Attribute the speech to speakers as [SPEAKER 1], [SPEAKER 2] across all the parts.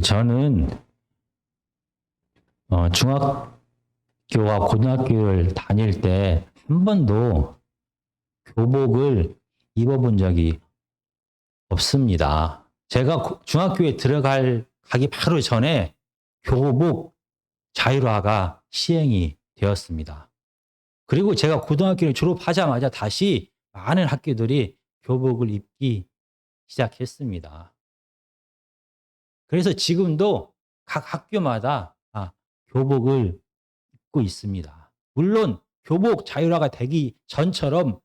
[SPEAKER 1] 저는 중학교와 고등학교를 다닐 때 한 번도 교복을 입어본 적이 없습니다. 제가 중학교에 가기 바로 전에 교복 자율화가 시행이 되었습니다. 그리고 제가 고등학교를 졸업하자마자 다시 많은 학교들이 교복을 입기 시작했습니다. 그래서 지금도 각 학교마다 교복을 입고 있습니다. 물론 교복 자율화가 되기 전처럼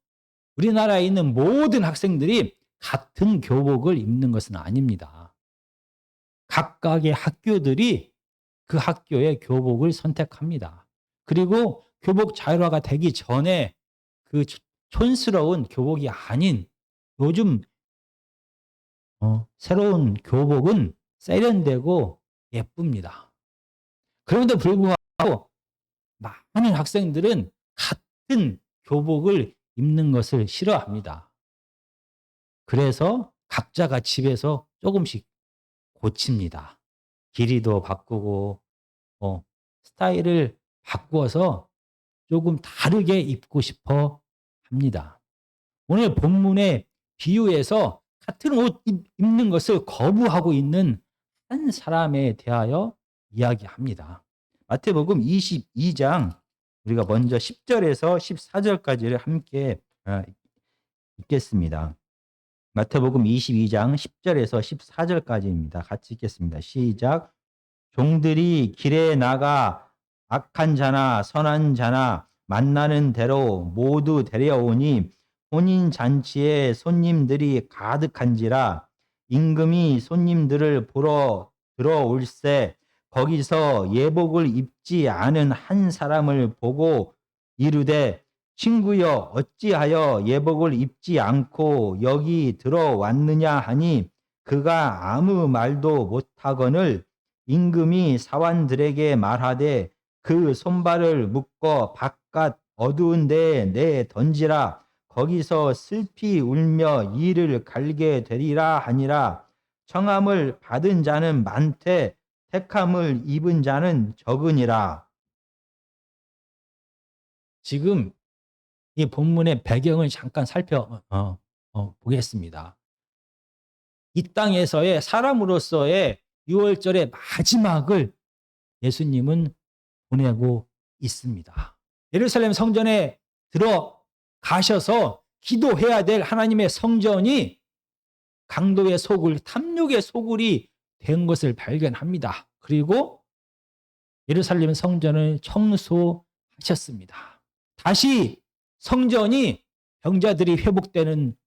[SPEAKER 1] 우리나라에 있는 모든 학생들이 같은 교복을 입는 것은 아닙니다. 각각의 학교들이 그 학교의 교복을 선택합니다. 그리고 교복 자율화가 되기 전에 그 촌스러운 교복이 아닌 요즘 새로운 교복은 세련되고 예쁩니다. 그런데 불구하고 많은 학생들은 같은 교복을 입는 것을 싫어합니다. 그래서 각자가 집에서 조금씩 고칩니다. 길이도 바꾸고 스타일을 바꾸어서 조금 다르게 입고 싶어 합니다. 오늘 본문의 비유에서 같은 옷 입는 것을 거부하고 있는 한 사람에 대하여 이야기합니다. 마태복음 22장 우리가 먼저 10절에서 14절까지를 함께 읽겠습니다. 마태복음 22장 10절에서 14절까지입니다. 같이 읽겠습니다. 시작. 종들이 길에 나가 악한 자나 선한 자나 만나는 대로 모두 데려오니 혼인잔치에 손님들이 가득한지라. 임금이 손님들을 보러 들어올세 거기서 예복을 입지 않은 한 사람을 보고 이르되 친구여 어찌하여 예복을 입지 않고 여기 들어왔느냐 하니 그가 아무 말도 못하거늘 임금이 사환들에게 말하되 그 손발을 묶어 바깥 어두운 데에 내 던지라. 거기서 슬피 울며 이를 갈게 되리라 하니라. 청함을 받은 자는 많되 택함을 입은 자는 적으니라. 지금 이 본문의 배경을 잠깐 보겠습니다. 이 땅에서의 사람으로서의 6월절의 마지막을 예수님은 보내고 있습니다. 예루살렘 성전에 들어가셔서 기도해야 될 하나님의 성전이 강도의 소굴, 탐욕의 소굴이 된 것을 발견합니다. 그리고 예루살렘 성전을 청소하셨습니다. 다시 성전이 병자들이 회복되는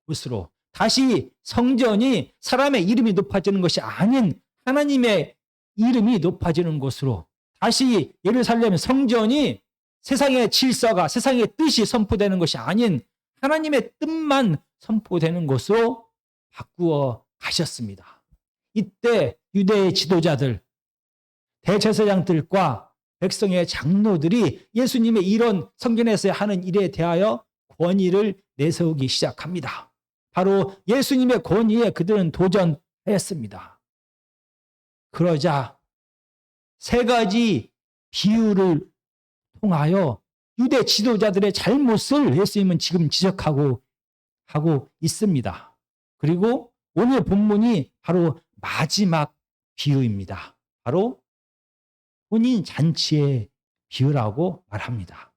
[SPEAKER 1] 곳으로, 다시 성전이 사람의 이름이 높아지는 것이 아닌 하나님의 이름이 높아지는 곳으로, 다시 예루살렘 성전이 세상의 질서가, 세상의 뜻이 선포되는 것이 아닌 하나님의 뜻만 선포되는 곳으로 바꾸어 가셨습니다. 이때 유대의 지도자들, 대제사장들과 백성의 장로들이 예수님의 이런 성전에서 하는 일에 대하여 권위를 내세우기 시작합니다. 바로 예수님의 권위에 그들은 도전했습니다. 그러자 세 가지 비유를 통하여 유대 지도자들의 잘못을 예수님은 지금 지적하고 있습니다. 그리고 오늘 본문이 바로 마지막 비유입니다. 바로 혼인잔치의 비유라고 말합니다.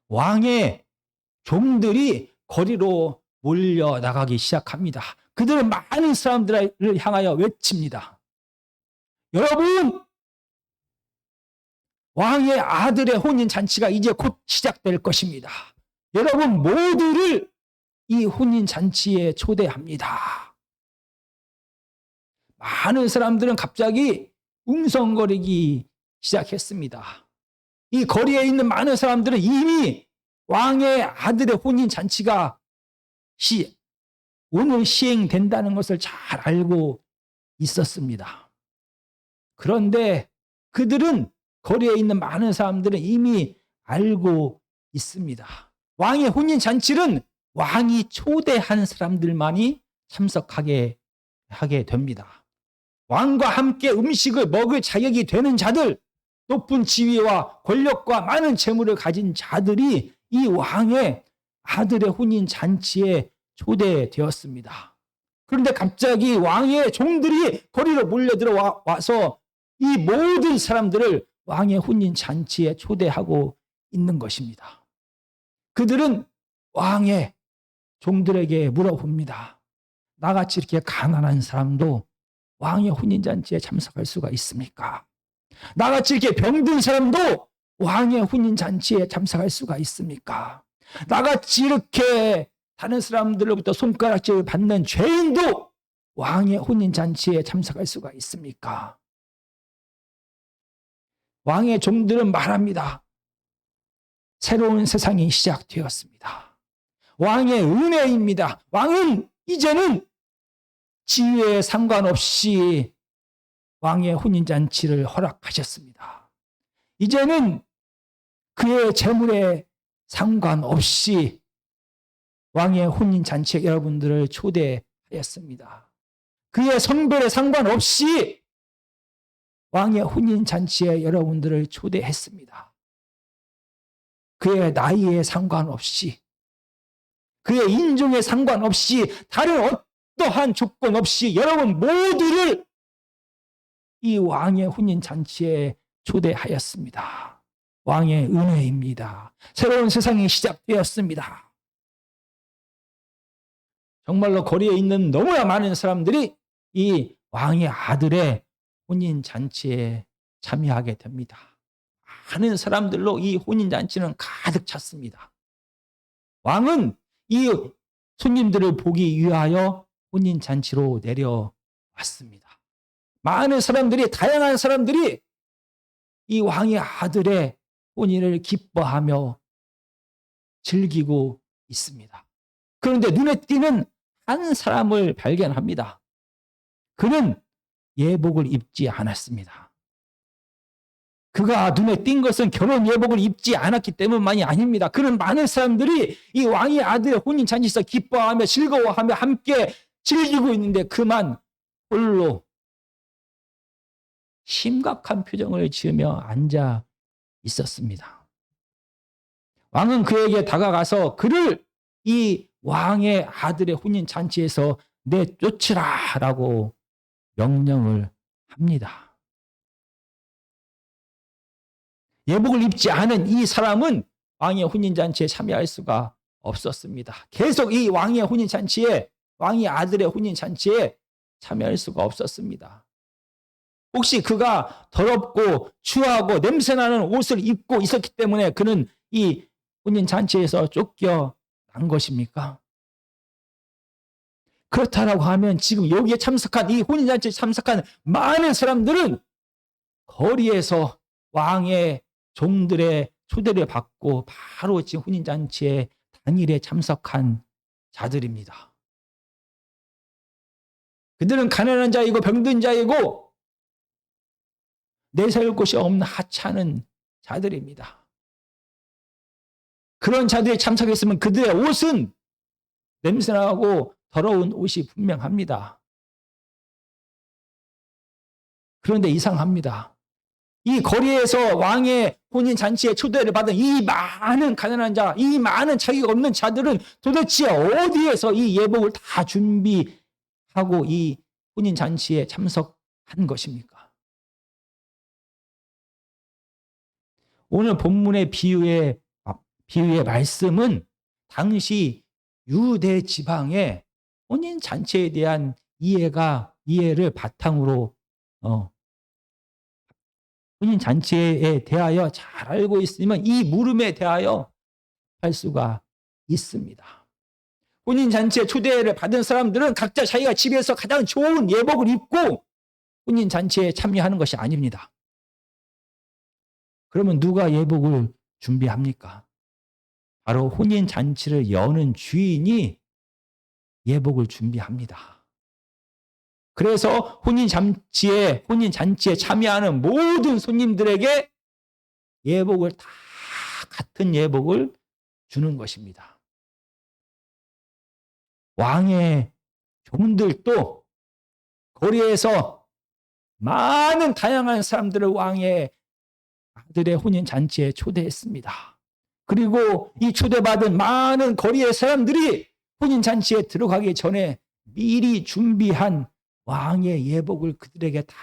[SPEAKER 1] 왕의 종들이 거리로 몰려나가기 시작합니다. 그들은 많은 사람들을 향하여 외칩니다. 여러분, 왕의 아들의 혼인잔치가 이제 곧 시작될 것입니다. 여러분 모두를 이 혼인잔치에 초대합니다. 많은 사람들은 갑자기 웅성거리기 시작했습니다. 이 거리에 있는 많은 사람들은 이미 왕의 아들의 혼인잔치가 오늘 시행된다는 것을 잘 알고 있었습니다. 그런데 그들은, 거리에 있는 많은 사람들은 이미 알고 있습니다. 왕의 혼인잔치는 왕이 초대한 사람들만이 참석하게 하게 됩니다. 왕과 함께 음식을 먹을 자격이 되는 자들, 높은 지위와 권력과 많은 재물을 가진 자들이 이 왕의 아들의 혼인 잔치에 초대되었습니다. 그런데 갑자기 왕의 종들이 거리로 몰려들어와서 이 모든 사람들을 왕의 혼인 잔치에 초대하고 있는 것입니다. 그들은 왕의 종들에게 물어봅니다. 나같이 이렇게 가난한 사람도 왕의 혼인잔치에 참석할 수가 있습니까? 나같이 이렇게 병든 사람도 왕의 혼인잔치에 참석할 수가 있습니까? 나같이 이렇게 다른 사람들로부터 손가락질을 받는 죄인도 왕의 혼인잔치에 참석할 수가 있습니까? 왕의 종들은 말합니다. 새로운 세상이 시작되었습니다. 왕의 은혜입니다. 왕은 이제는 지위에 상관없이 왕의 혼인잔치를 허락하셨습니다. 이제는 그의 재물에 상관없이 왕의 혼인잔치에 여러분들을 초대하였습니다. 그의 성별에 상관없이 왕의 혼인잔치에 여러분들을 초대했습니다. 그의 나이에 상관없이, 그의 인종에 상관없이, 다른 어떠한 조건 없이 여러분 모두를 이 왕의 혼인잔치에 초대하였습니다. 왕의 은혜입니다. 새로운 세상이 시작되었습니다. 정말로 거리에 있는 너무나 많은 사람들이 이 왕의 아들의 혼인잔치에 참여하게 됩니다. 많은 사람들로 이 혼인잔치는 가득 찼습니다. 왕은 이 손님들을 보기 위하여 혼인잔치로 내려왔습니다. 많은 사람들이, 다양한 사람들이 이 왕의 아들의 혼인을 기뻐하며 즐기고 있습니다. 그런데 눈에 띄는 한 사람을 발견합니다. 그는 예복을 입지 않았습니다. 그가 눈에 띈 것은 결혼 예복을 입지 않았기 때문만이 아닙니다. 그는 많은 사람들이 이 왕의 아들의 혼인 잔치에서 기뻐하며 즐거워하며 함께 즐기고 있는데 그만 홀로 심각한 표정을 지으며 앉아 있었습니다. 왕은 그에게 다가가서 그를 이 왕의 아들의 혼인 잔치에서 내쫓으라라고 명령을 합니다. 예복을 입지 않은 이 사람은 왕의 혼인잔치에 참여할 수가 없었습니다. 계속 이 왕의 혼인잔치에, 왕의 아들의 혼인잔치에 참여할 수가 없었습니다. 혹시 그가 더럽고 추하고 냄새나는 옷을 입고 있었기 때문에 그는 이 혼인잔치에서 쫓겨난 것입니까? 그렇다라고 하면 지금 여기에 참석한, 이 혼인잔치에 참석한 많은 사람들은 거리에서 왕의 종들의 초대를 받고 바로 지금 혼인잔치에 당일에 참석한 자들입니다. 그들은 가난한 자이고 병든 자이고 내세울 곳이 없는 하찮은 자들입니다. 그런 자들이 참석했으면 그들의 옷은 냄새나고 더러운 옷이 분명합니다. 그런데 이상합니다. 이 거리에서 왕의 혼인 잔치에 초대를 받은 이 많은 가난한 자, 이 많은 자기가 없는 자들은 도대체 어디에서 이 예복을 다 준비하고 이 혼인 잔치에 참석한 것입니까? 오늘 본문의 비유의 말씀은 당시 유대 지방의 혼인 잔치에 대한 이해를 바탕으로 혼인 잔치에 대하여 잘 알고 있으면 이 물음에 대하여 할 수가 있습니다. 혼인 잔치에 초대를 받은 사람들은 각자 자기가 집에서 가장 좋은 예복을 입고 혼인 잔치에 참여하는 것이 아닙니다. 그러면 누가 예복을 준비합니까? 바로 혼인 잔치를 여는 주인이 예복을 준비합니다. 그래서 혼인 잔치에 참여하는 모든 손님들에게 예복을 다 같은 예복을 주는 것입니다. 왕의 종들도 거리에서 많은 다양한 사람들을 왕의 아들의 혼인잔치에 초대했습니다. 그리고 이 초대받은 많은 거리의 사람들이 혼인잔치에 들어가기 전에 미리 준비한 왕의 예복을 그들에게 다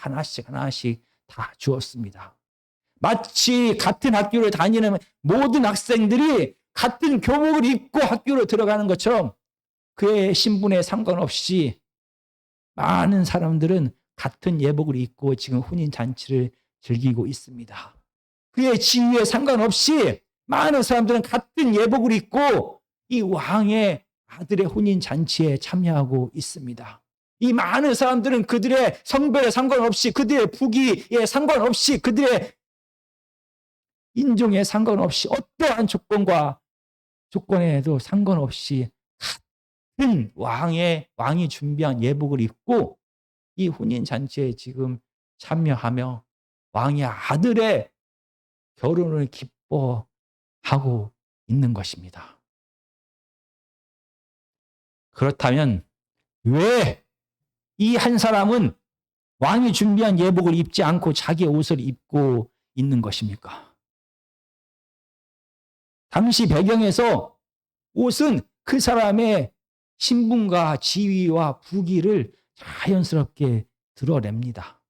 [SPEAKER 1] 하나씩 하나씩 다 주었습니다. 마치 같은 학교를 다니는 모든 학생들이 같은 교복을 입고 학교로 들어가는 것처럼 그의 신분에 상관없이 많은 사람들은 같은 예복을 입고 지금 혼인잔치를 즐기고 있습니다. 그의 지위에 상관없이 많은 사람들은 같은 예복을 입고 이 왕의 아들의 혼인잔치에 참여하고 있습니다. 이 많은 사람들은 그들의 성별에 상관없이, 그들의 부귀에 상관없이, 그들의 인종에 상관없이, 어떠한 조건에도 상관없이 같은 왕이 준비한 예복을 입고 이 혼인잔치에 지금 참여하며 왕의 아들의 결혼을 기뻐하고 있는 것입니다. 그렇다면 왜 이 한 사람은 왕이 준비한 예복을 입지 않고 자기의 옷을 입고 있는 것입니까? 당시 배경에서 옷은 그 사람의 신분과 지위와 부귀를 자연스럽게 드러냅니다.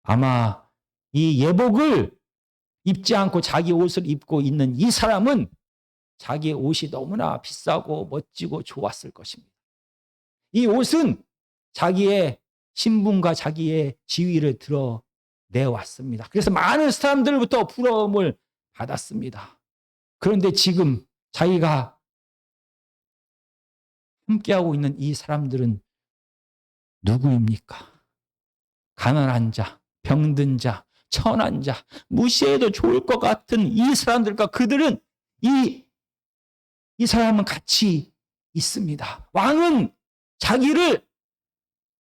[SPEAKER 1] 아마 이 예복을 입지 않고 자기 옷을 입고 있는 이 사람은 자기의 옷이 너무나 비싸고 멋지고 좋았을 것입니다. 이 옷은 자기의 신분과 자기의 지위를 드러내왔습니다. 그래서 많은 사람들부터 부러움을 받았습니다. 그런데 지금 자기가 함께하고 있는 이 사람들은 누구입니까? 가난한 자, 병든 자, 천한 자, 무시해도 좋을 것 같은 이 사람들과 그들은 이 사람은 같이 있습니다. 왕은 자기를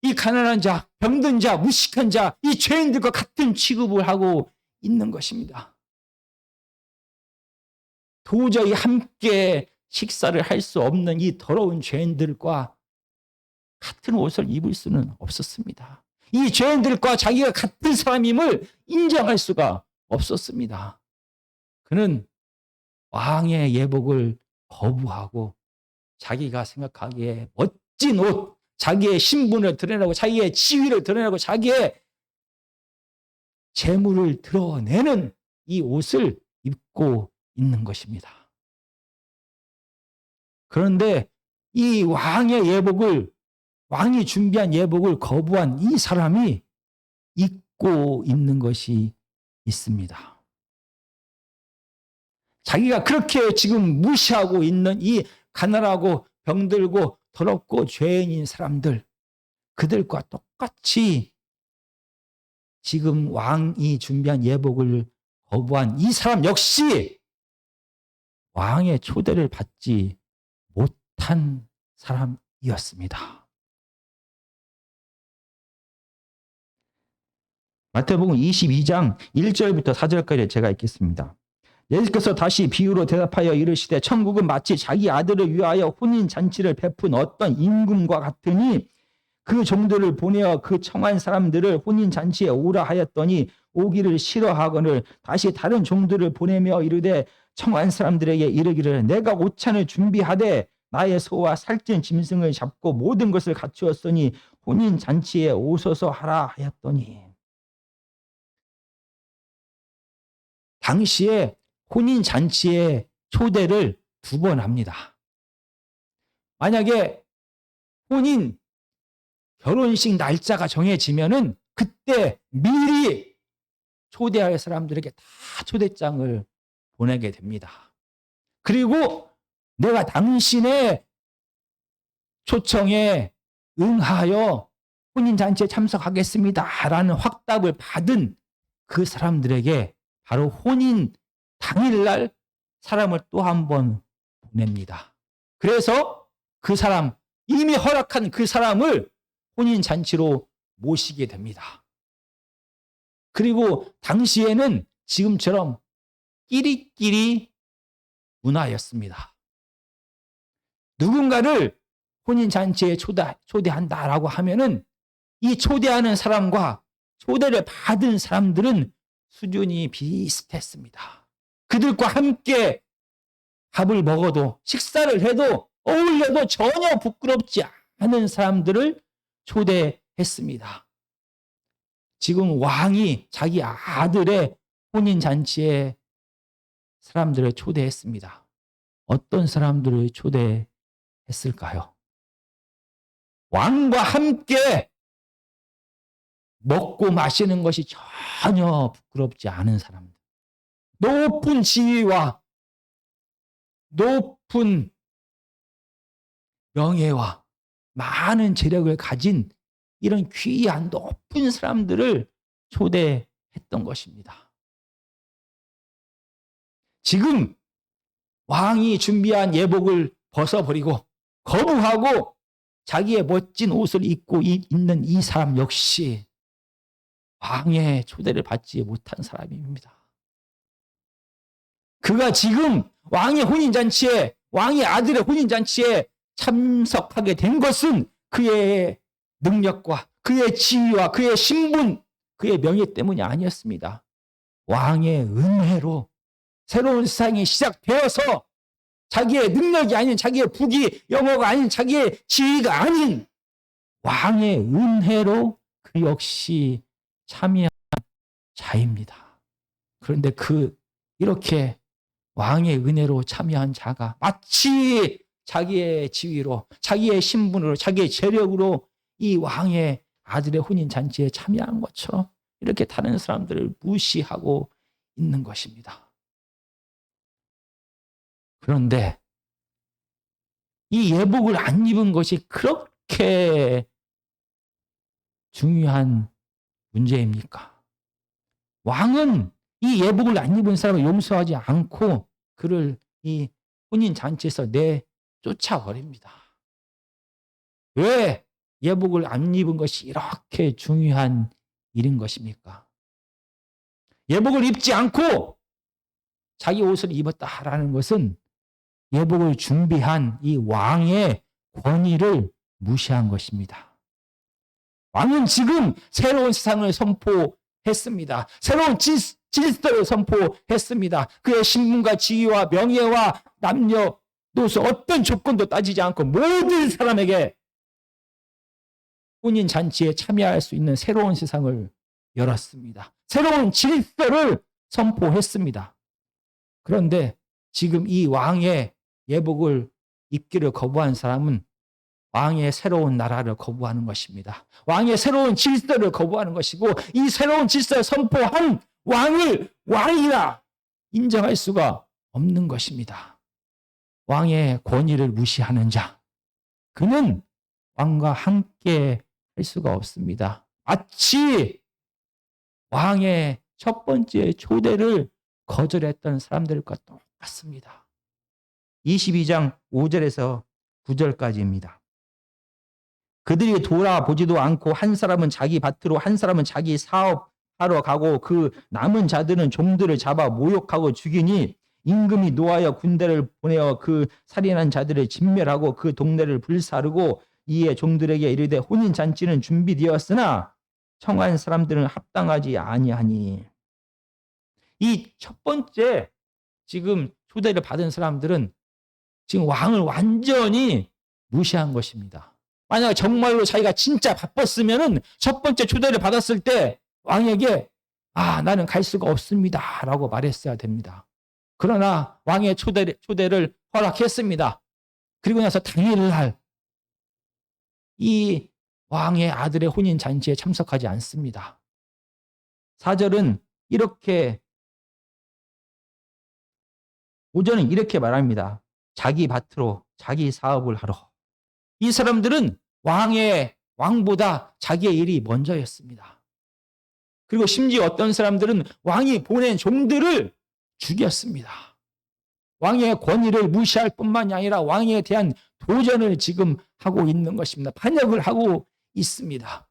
[SPEAKER 1] 이 가난한 자, 병든 자, 무식한 자, 이 죄인들과 같은 취급을 하고 있는 것입니다. 도저히 함께 식사를 할 수 없는 이 더러운 죄인들과 같은 옷을 입을 수는 없었습니다. 이 죄인들과 자기가 같은 사람임을 인정할 수가 없었습니다. 그는 왕의 예복을 거부하고 자기가 생각하기에 멋진 옷, 자기의 신분을 드러내고 자기의 지위를 드러내고 자기의 재물을 드러내는 이 옷을 입고 있는 것입니다. 그런데 이 왕이 준비한 예복을 거부한 이 사람이 입고 있는 것이 있습니다. 자기가 그렇게 지금 무시하고 있는 이 가난하고 병들고 더럽고 죄인인 사람들, 그들과 똑같이 지금 왕이 준비한 예복을 거부한 이 사람 역시 왕의 초대를 받지 못한 사람이었습니다. 마태복음 22장 1절부터 4절까지 제가 읽겠습니다. 예수께서 다시 비유로 대답하여 이르시되 천국은 마치 자기 아들을 위하여 혼인잔치를 베푼 어떤 임금과 같으니 그 종들을 보내어 그 청한 사람들을 혼인잔치에 오라 하였더니 오기를 싫어하거늘 다시 다른 종들을 보내며 이르되 청한 사람들에게 이르기를 내가 오찬을 준비하되 나의 소와 살찐 짐승을 잡고 모든 것을 갖추었으니 혼인잔치에 오소서 하라 하였더니 당시에 혼인잔치의 초대를 2번 합니다. 만약에 결혼식 날짜가 정해지면은 그때 미리 초대할 사람들에게 다 초대장을 보내게 됩니다. 그리고 내가 당신의 초청에 응하여 혼인잔치에 참석하겠습니다 라는 확답을 받은 그 사람들에게 바로 혼인 당일날 사람을 또 한 번 보냅니다. 그래서 그 사람, 이미 허락한 그 사람을 혼인잔치로 모시게 됩니다. 그리고 당시에는 지금처럼 끼리끼리 문화였습니다. 누군가를 혼인잔치에 초대한다라고 하면은 이 초대하는 사람과 초대를 받은 사람들은 수준이 비슷했습니다. 그들과 함께 밥을 먹어도 식사를 해도 어울려도 전혀 부끄럽지 않은 사람들을 초대했습니다. 지금 왕이 자기 아들의 혼인잔치에 사람들을 초대했습니다. 어떤 사람들을 초대했을까요? 왕과 함께 먹고 마시는 것이 전혀 부끄럽지 않은 사람들. 높은 지위와 높은 명예와 많은 재력을 가진 이런 귀한 높은 사람들을 초대했던 것입니다. 지금 왕이 준비한 예복을 벗어버리고 거부하고 자기의 멋진 옷을 입고 있는 이 사람 역시 왕의 초대를 받지 못한 사람입니다. 그가 지금 왕의 혼인잔치에, 왕의 아들의 혼인잔치에 참석하게 된 것은 그의 능력과 그의 지위와 그의 신분, 그의 명예 때문이 아니었습니다. 왕의 은혜로 새로운 세상이 시작되어서 자기의 능력이 아닌, 자기의 부귀 영어가 아닌, 자기의 지위가 아닌 왕의 은혜로 그 역시 참여한 자입니다. 그런데 이렇게 왕의 은혜로 참여한 자가 마치 자기의 지위로, 자기의 신분으로, 자기의 재력으로 이 왕의 아들의 혼인잔치에 참여한 것처럼 이렇게 다른 사람들을 무시하고 있는 것입니다. 그런데 이 예복을 안 입은 것이 그렇게 중요한 문제입니까? 왕은 이 예복을 안 입은 사람을 용서하지 않고 그를 이 혼인잔치에서 쫓아버립니다. 왜 예복을 안 입은 것이 이렇게 중요한 일인 것입니까? 예복을 입지 않고 자기 옷을 입었다라는 것은 예복을 준비한 이 왕의 권위를 무시한 것입니다. 왕은 지금 새로운 세상을 선포했습니다. 새로운 질서를 선포했습니다. 그의 신분과 지위와 명예와 남녀노소 어떤 조건도 따지지 않고 모든 사람에게 혼인잔치에 참여할 수 있는 새로운 세상을 열었습니다. 새로운 질서를 선포했습니다. 그런데 지금 이 왕의 예복을 입기를 거부한 사람은 왕의 새로운 나라를 거부하는 것입니다. 왕의 새로운 질서를 거부하는 것이고 이 새로운 질서를 선포한 왕을 왕이라 인정할 수가 없는 것입니다. 왕의 권위를 무시하는 자, 그는 왕과 함께 할 수가 없습니다. 마치 왕의 첫 번째 초대를 거절했던 사람들과 똑같습니다. 22장 5절에서 9절까지입니다. 그들이 돌아보지도 않고 한 사람은 자기 밭으로 한 사람은 자기 사업하러 가고 그 남은 자들은 종들을 잡아 모욕하고 죽이니 임금이 노하여 군대를 보내어 그 살인한 자들을 진멸하고 그 동네를 불사르고 이에 종들에게 이르되 혼인잔치는 준비되었으나 청한 사람들은 합당하지 아니하니. 이 첫 번째 지금 초대를 받은 사람들은 지금 왕을 완전히 무시한 것입니다. 만약 정말로 자기가 진짜 바빴으면은 첫 번째 초대를 받았을 때 왕에게 나는 갈 수가 없습니다 라고 말했어야 됩니다. 그러나 왕의 초대를 허락했습니다. 그리고 나서 당일날 이 왕의 아들의 혼인잔치에 참석하지 않습니다. 4절은 이렇게 5절은 이렇게 말합니다. 자기 밭으로 자기 사업을 하러. 이 사람들은 왕보다 자기의 일이 먼저였습니다. 그리고 심지어 어떤 사람들은 왕이 보낸 종들을 죽였습니다. 왕의 권위를 무시할 뿐만이 아니라 왕에 대한 도전을 지금 하고 있는 것입니다. 반역을 하고 있습니다.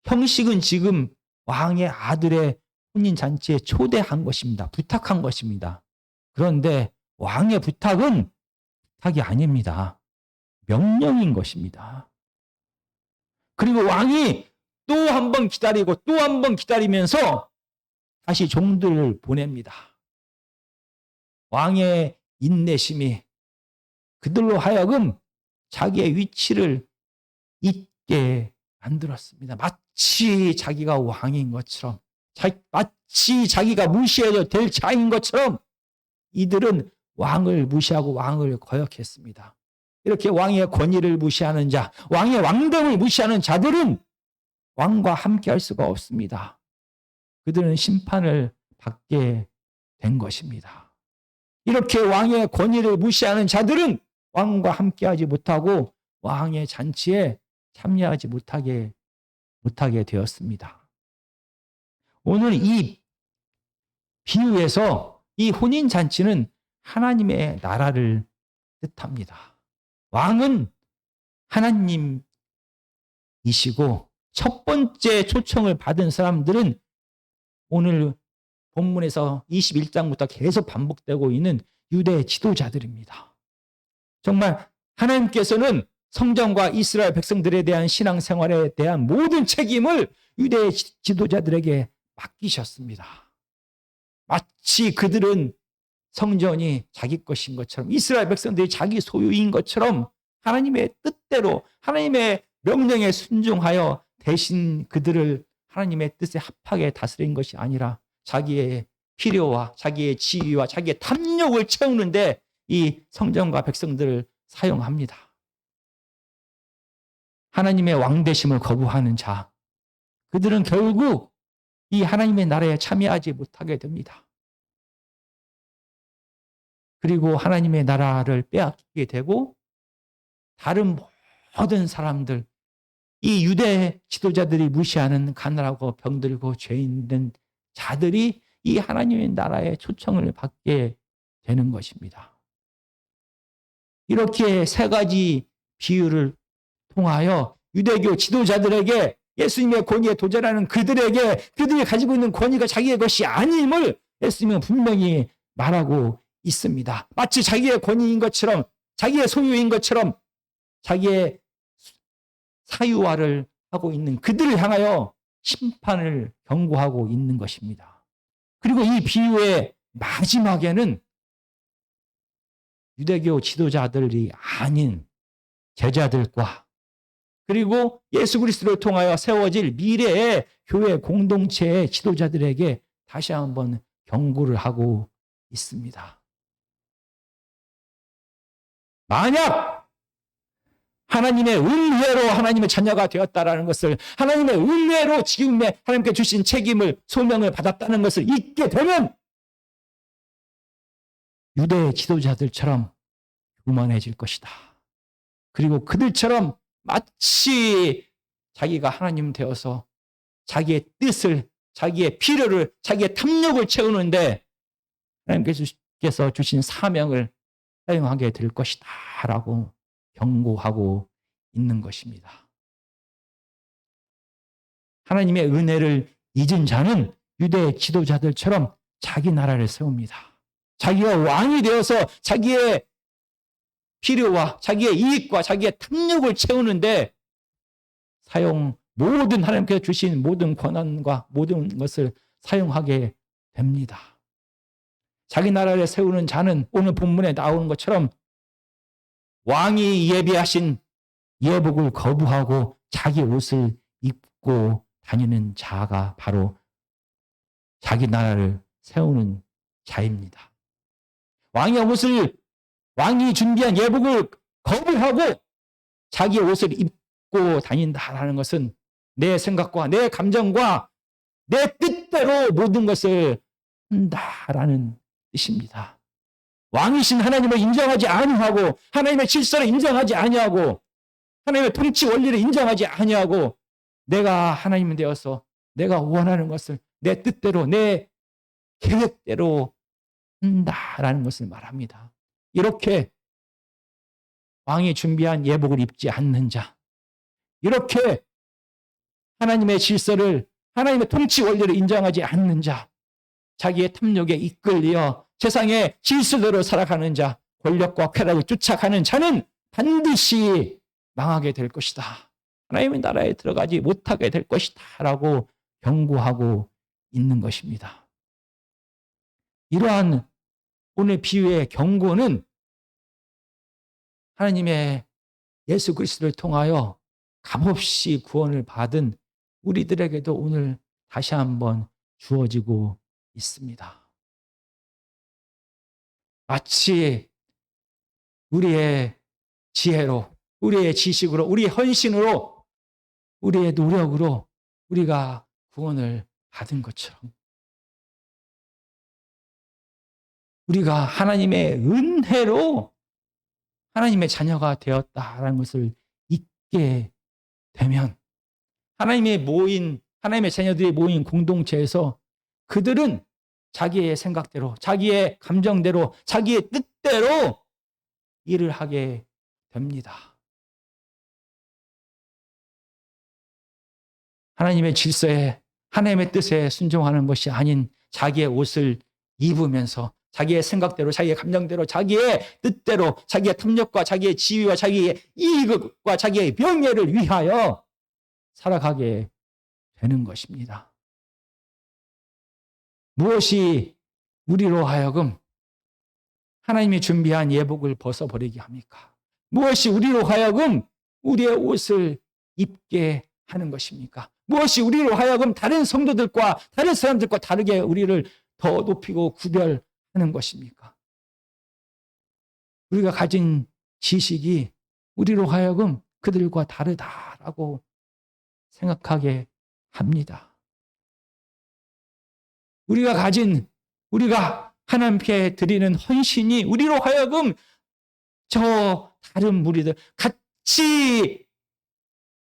[SPEAKER 1] 형식은 지금 왕의 아들의 혼인잔치에 초대한 것입니다. 부탁한 것입니다. 그런데 왕의 부탁은 부탁이 아닙니다. 명령인 것입니다. 그리고 왕이 또 한 번 기다리고 또 한 번 기다리면서 다시 종들을 보냅니다. 왕의 인내심이 그들로 하여금 자기의 위치를 잊게 만들었습니다. 마치 자기가 왕인 것처럼, 마치 자기가 무시해도 될 자인 것처럼 이들은 왕을 무시하고 왕을 거역했습니다. 이렇게 왕의 권위를 무시하는 자, 왕의 왕됨을 무시하는 자들은 왕과 함께 할 수가 없습니다. 그들은 심판을 받게 된 것입니다. 이렇게 왕의 권위를 무시하는 자들은 왕과 함께하지 못하고 왕의 잔치에 참여하지 못하게 되었습니다. 오늘 이 비유에서 이 혼인잔치는 하나님의 나라를 뜻합니다. 왕은 하나님이시고 첫 번째 초청을 받은 사람들은 오늘 본문에서 21장부터 계속 반복되고 있는 유대 지도자들입니다. 정말 하나님께서는 성전과 이스라엘 백성들에 대한 신앙생활에 대한 모든 책임을 유대 지도자들에게 맡기셨습니다. 마치 그들은 성전이 자기 것인 것처럼, 이스라엘 백성들이 자기 소유인 것처럼 하나님의 뜻대로, 하나님의 명령에 순종하여 대신 그들을 하나님의 뜻에 합하게 다스린 것이 아니라 자기의 필요와 자기의 지위와 자기의 탐욕을 채우는데 이 성전과 백성들을 사용합니다. 하나님의 왕되심을 거부하는 자, 그들은 결국 이 하나님의 나라에 참여하지 못하게 됩니다. 그리고 하나님의 나라를 빼앗기게 되고 다른 모든 사람들, 이 유대 지도자들이 무시하는 가난하고 병들고 죄 있는 자들이 이 하나님의 나라의 초청을 받게 되는 것입니다. 이렇게 세 가지 비유를 통하여 유대교 지도자들에게 예수님의 권위에 도전하는 그들에게 그들이 가지고 있는 권위가 자기의 것이 아님을 예수님은 분명히 말하고 있습니다. 마치 자기의 권위인 것처럼, 자기의 소유인 것처럼 자기의 사유화를 하고 있는 그들을 향하여 심판을 경고하고 있는 것입니다. 그리고 이 비유의 마지막에는 유대교 지도자들이 아닌 제자들과 그리고 예수 그리스도를 통하여 세워질 미래의 교회 공동체의 지도자들에게 다시 한번 경고를 하고 있습니다. 만약 하나님의 은혜로 하나님의 자녀가 되었다라는 것을, 하나님의 은혜로 지금의 하나님께 주신 책임을, 소명을 받았다는 것을 잊게 되면 유대 지도자들처럼 교만해질 것이다. 그리고 그들처럼 마치 자기가 하나님 되어서 자기의 뜻을, 자기의 필요를, 자기의 탐욕을 채우는데 하나님께서 주신 사명을 사용하게 될 것이다 라고 경고하고 있는 것입니다. 하나님의 은혜를 잊은 자는 유대 지도자들처럼 자기 나라를 세웁니다. 자기가 왕이 되어서 자기의 필요와 자기의 이익과 자기의 탐욕을 채우는데 모든 하나님께서 주신 모든 권한과 모든 것을 사용하게 됩니다. 자기 나라를 세우는 자는 오늘 본문에 나오는 것처럼 왕이 예비하신 예복을 거부하고 자기 옷을 입고 다니는 자가 바로 자기 나라를 세우는 자입니다. 왕이 준비한 예복을 거부하고 자기의 옷을 입고 다닌다라는 것은 내 생각과 내 감정과 내 뜻대로 모든 것을 한다라는 뜻입니다. 왕이신 하나님을 인정하지 아니하고 하나님의 질서를 인정하지 아니하고 하나님의 통치 원리를 인정하지 아니하고 내가 하나님 되어서 내가 원하는 것을 내 뜻대로 내 계획대로 한다라는 것을 말합니다. 이렇게 왕이 준비한 예복을 입지 않는 자, 이렇게 하나님의 질서를, 하나님의 통치 원리를 인정하지 않는 자, 자기의 탐욕에 이끌려 세상의 질서대로 살아가는 자, 권력과 쾌락을 쫓아가는 자는 반드시 망하게 될 것이다. 하나님의 나라에 들어가지 못하게 될 것이다. 라고 경고하고 있는 것입니다. 이러한 오늘 비유의 경고는 하나님의 예수 그리스도를 통하여 값없이 구원을 받은 우리들에게도 오늘 다시 한번 주어지고 있습니다. 마치 우리의 지혜로, 우리의 지식으로, 우리의 헌신으로, 우리의 노력으로 우리가 구원을 받은 것처럼 우리가 하나님의 은혜로 하나님의 자녀가 되었다라는 것을 잊게 되면 하나님의 자녀들이 모인 공동체에서 그들은 자기의 생각대로, 자기의 감정대로, 자기의 뜻대로 일을 하게 됩니다. 하나님의 질서에, 하나님의 뜻에 순종하는 것이 아닌 자기의 옷을 입으면서 자기의 생각대로, 자기의 감정대로, 자기의 뜻대로, 자기의 탐욕과 자기의 지위와 자기의 이익과 자기의 명예를 위하여 살아가게 되는 것입니다. 무엇이 우리로 하여금 하나님이 준비한 예복을 벗어버리게 합니까? 무엇이 우리로 하여금 우리의 옷을 입게 하는 것입니까? 무엇이 우리로 하여금 다른 성도들과 다른 사람들과 다르게 우리를 더 높이고 구별하는 것입니까? 우리가 가진 지식이 우리로 하여금 그들과 다르다라고 생각하게 합니다. 우리가 하나님께 드리는 헌신이 우리로 하여금 저 다른 무리들 같이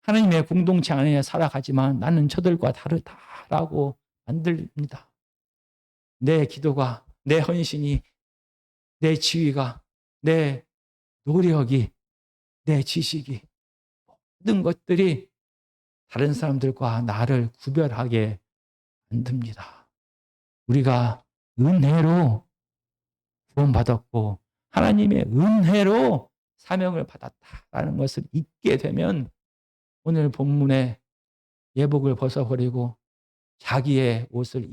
[SPEAKER 1] 하나님의 공동체 안에 살아가지만 나는 저들과 다르다라고 만듭니다. 내 기도가, 내 헌신이, 내 지위가, 내 노력이, 내 지식이 모든 것들이 다른 사람들과 나를 구별하게 만듭니다. 우리가 은혜로 구원받았고 하나님의 은혜로 사명을 받았다라는 것을 잊게 되면 오늘 본문의 예복을 벗어버리고 자기의 옷을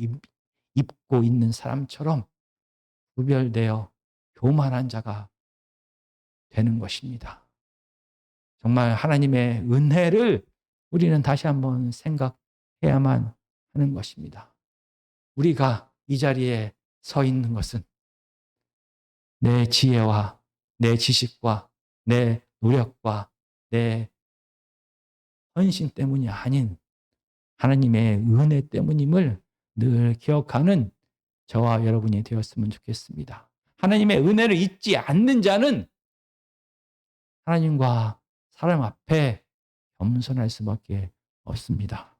[SPEAKER 1] 입고 있는 사람처럼 구별되어 교만한 자가 되는 것입니다. 정말 하나님의 은혜를 우리는 다시 한번 생각해야만 하는 것입니다. 우리가 이 자리에 서 있는 것은 내 지혜와 내 지식과 내 노력과 내 헌신 때문이 아닌 하나님의 은혜 때문임을 늘 기억하는 저와 여러분이 되었으면 좋겠습니다. 하나님의 은혜를 잊지 않는 자는 하나님과 사람 앞에 겸손할 수밖에 없습니다.